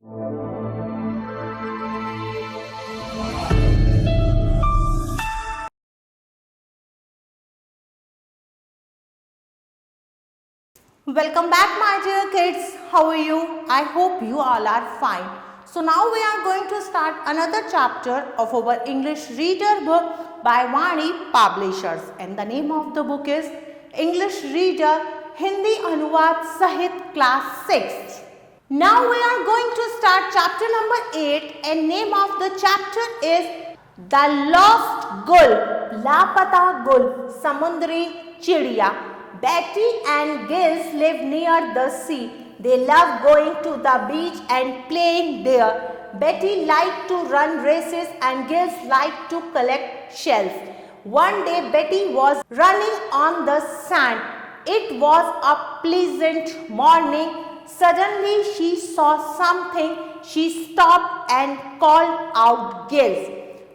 Welcome back, my dear kids. How are you? I hope you all are fine. So now we are going to start another chapter of our English reader book by Vani Publishers, and the name of the book is English Reader Hindi Anuvad Sahit Class 6. Now we are going to start chapter number 8, and name of the chapter is The Lost Gull, Lapata Gull, Samundri Chidiya. Betty and Giles live near the sea. They love going to the beach and playing there. Betty liked to run races and Giles liked to collect shells. One day Betty was running on the sand. It was a pleasant morning. Suddenly she saw something. She stopped and called out Giles.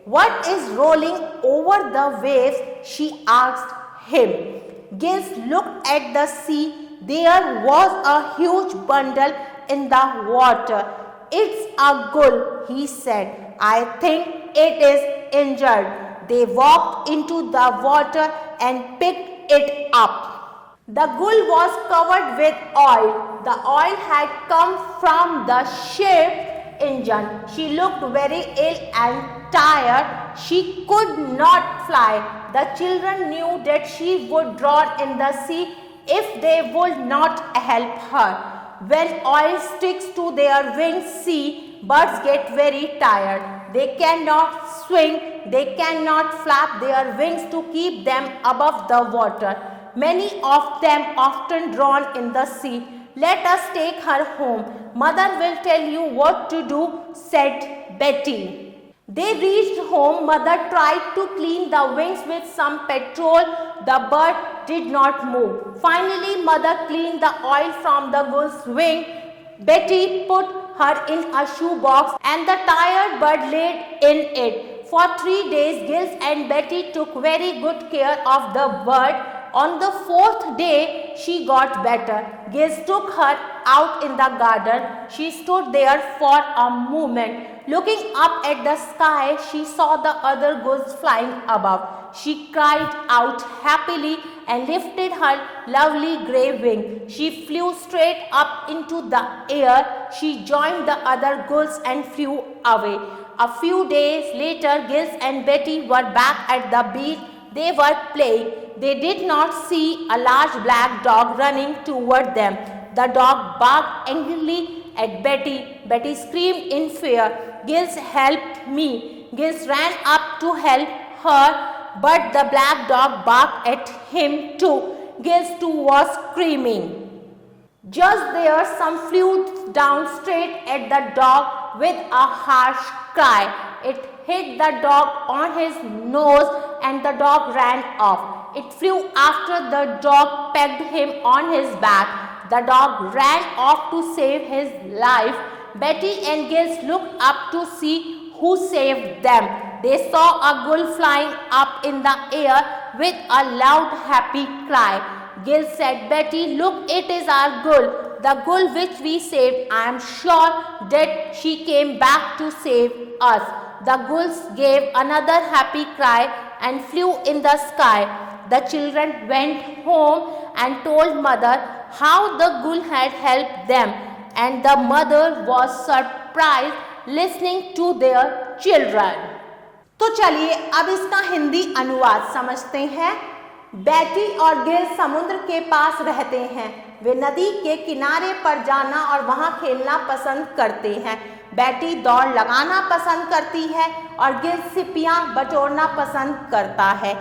"What is rolling over the waves?" she asked him. Giles looked at the sea. There was a huge bundle in the water. "It's a gull," he said. "I think it is injured." They walked into the water and picked it up. The gull was covered with oil. The oil had come from the ship's engine. She looked very ill and tired. She could not fly. The children knew that she would drown in the sea if they would not help her. When oil sticks to their wings, sea birds get very tired. They cannot swing, they cannot flap their wings to keep them above the water. Many of them often drown in the sea. "Let us take her home. Mother will tell you what to do," said Betty. They reached home. Mother tried to clean the wings with some petrol. The bird did not move. Finally, Mother cleaned the oil from the gull's wing. Betty put her in a shoebox and the tired bird laid in it. For 3 days, Giles and Betty took very good care of the bird. On the 4th day, she got better. Giles took her out in the garden. She stood there for a moment. Looking up at the sky, she saw the other gulls flying above. She cried out happily and lifted her lovely grey wing. She flew straight up into the air. She joined the other gulls and flew away. A few days later, Giles and Betty were back at the beach. They were playing. They did not see a large black dog running toward them. The dog barked angrily at Betty. Betty screamed in fear. "Giles, help me!" Giles ran up to help her, but the black dog barked at him too. Giles too was screaming. Just there, some flew down straight at the dog with a harsh cry. It hit the dog on his nose and the dog ran off. It flew after the dog, pecked him on his back. The dog ran off to save his life. Betty and Giles looked up to see who saved them. They saw a gull flying up in the air with a loud happy cry. Giles said, "Betty, look, it is our gull, the gull which we saved. I am sure that she came back to save us." The gulls gave another happy cry and flew in the sky. The children went home and told Mother how the gull had helped them, and the mother was surprised listening to their children. तो चलिए अब इसका हिंदी अनुवाद समझते हैं। बैटी और gills समुद्र के पास रहते हैं। वे नदी के किनारे पर जाना और वहां खेलना पसंद करते हैं। बैटी दौड़ लगाना पसंद करती है और गिल्स सिपियां बटोरना पसंद करता है।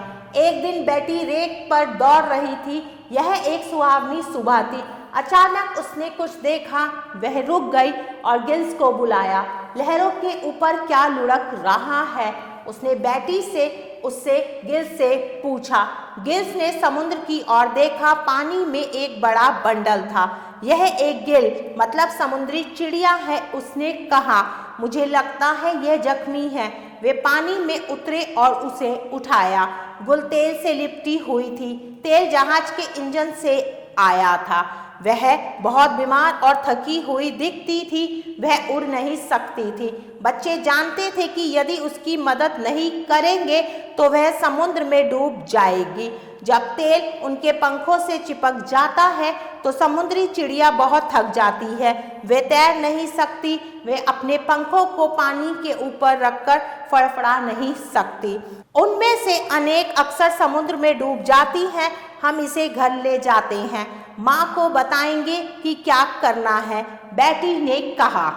एक दिन बैटी रेत पर दौड़ रही थी। यह एक सुहावनी सुबह थी। अचानक उसने कुछ देखा। वह रुक गई और गिल्स को बुलाया। लहरों के ऊपर क्या लुढ़क रहा है? उसने बैटी से उससे गिल्स से पूछा। गिल्स ने समुद्र की ओर देखा। पानी में एक बड़ा बंडल था। यह एक गिल मतलब समुद्री चिड़िया है। उसने कहा, मुझे लगता है यह जख्मी है। वे पानी में उतरे और उसे उठाया। गुल तेल से लिपटी हुई थी। तेल जहाज के इंजन से आया था। वह बहुत बीमार और थकी हुई दिखती थी, वह उड़ नहीं सकती थी। बच्चे जानते थे कि यदि उसकी मदद नहीं करेंगे तो वह समुद्र में डूब जाएगी। जब तेल उनके पंखों से चिपक जाता है तो समुद्री चिड़िया बहुत थक जाती है, वे तैर नहीं सकती, वे अपने पंखों को पानी के ऊपर रखकर फड़फड़ा नहीं सकती। उनमें से अनेक अक्सर समुद्र में डूब जाती हैं। हम इसे घर ले जाते हैं, माँ को बताएंगे कि क्या करना है, बेटी ने कहा।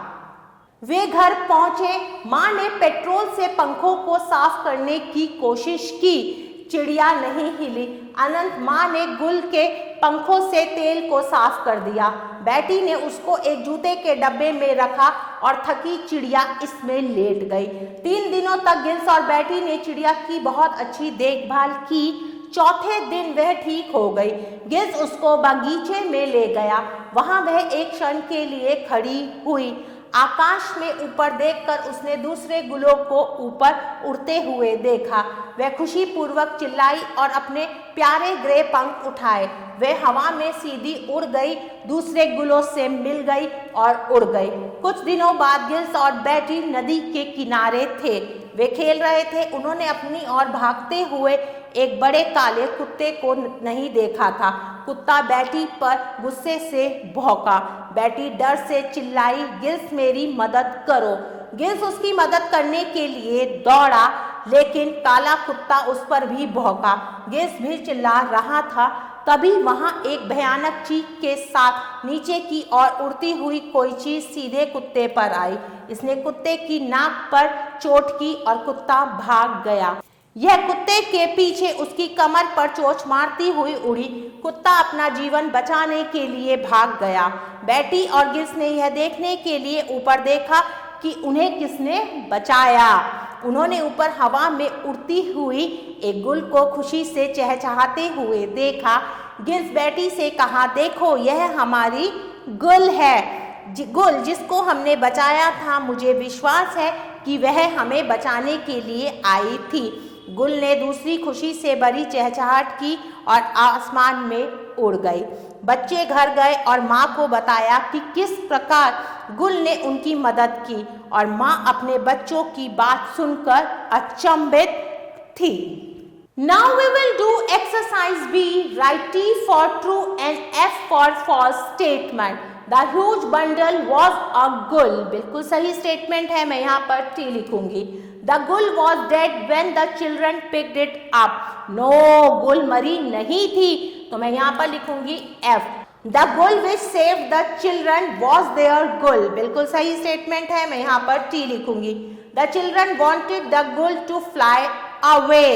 वे घर पहुंचे। माँ ने पेट्रोल से पंखों को साफ करने की कोशिश की, चिड़िया नहीं हिली। अनंत माँ ने गुल के पंखों से तेल को साफ कर दिया। बेटी ने उसको एक जूते के डब्बे में रखा और थकी चिड़िया इसमें लेट गई। 3 दिनों तक गिल्स और बेटी ने चिड़िया की बहुत अच्छी देखभाल की। चौथे दिन वह ठीक हो गई। गिल्स उसको बगीचे में ले गया। वहां वह एक क्षण के लिए खड़ी हुई। आकाश में ऊपर देखकर उसने दूसरे गुलों को ऊपर उड़ते हुए देखा। वह खुशी पूर्वक चिल्लाई और अपने प्यारे ग्रे पंख उठाए। वह हवा में सीधी उड़ गई, दूसरे गुलों से मिल गई और उड़ गई। कुछ दिनों बाद गिल्स और बेटी नदी के किनारे थे। वे खेल रहे थे। उन्होंने अपनी ओर भागते हुए एक बड़े काले कुत्ते को नहीं देखा था। कुत्ता बेटी पर गुस्से से भौंका। बेटी डर से चिल्लाई, गिल्स मेरी मदद करो। गिल्स उसकी मदद करने के लिए दौड़ा, लेकिन काला कुत्ता उस पर भी भौंका। गिल्स भी चिल्ला रहा था। तभी वहां एक भयानक चीख के साथ नीचे की ओर उड़ती हुई कोई चीज सीधे कुत्ते पर आई। इसने कुत्ते की नाक पर चोट की और कुत्ता भाग गया। यह कुत्ते के पीछे उसकी कमर पर चोंच मारती हुई उड़ी। कुत्ता अपना जीवन बचाने के लिए भाग गया। बेटी और गिल्स ने यह देखने के लिए ऊपर देखा कि उन्हें किसने बचाया। उन्होंने ऊपर हवा में उड़ती हुई एक गुल को खुशी से चहचहाते हुए देखा। गिल्स बेटी से कहा, देखो यह हमारी गुल है, गुल जिसको हमने बचाया था। मुझे विश्वास है कि वह हमें बचाने के लिए आई थी। गुल ने दूसरी खुशी से भरी चहचहाट की और आसमान में उड़ गई। बच्चे घर गए और माँ को बताया कि किस प्रकार गुल ने उनकी मदद की, और माँ अपने बच्चों की बात सुनकर अचंभित थी। Now we will do exercise B. Write T for true and F for false statement. The huge bundle was a gull. बिल्कुल सही स्टेटमेंट है, मैं यहाँ पर T लिखूंगी। The gull was dead when the children picked it up. No, गुल मरी नहीं थी, तो मैं यहाँ पर लिखूंगी F. The gull which saved the children was their gull. बिल्कुल सही स्टेटमेंट है, मैं यहाँ पर T लिखूंगी। The children wanted the gull to fly away.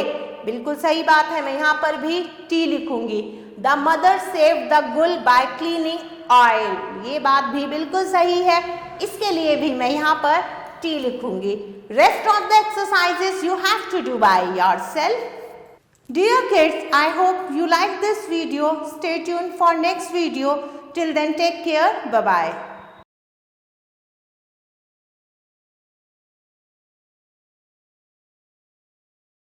बिल्कुल सही बात है, मैं यहाँ पर भी T लिखूंगी। The mother saved the gull by cleaning oil. ये बात भी बिल्कुल सही है, इसके लिए भी मैं यहाँ पर T लिखूंगी। Rest of the exercises you have to do by yourself. Dear kids, I hope you like this video. Stay tuned for next video. Till then, take care. Bye bye.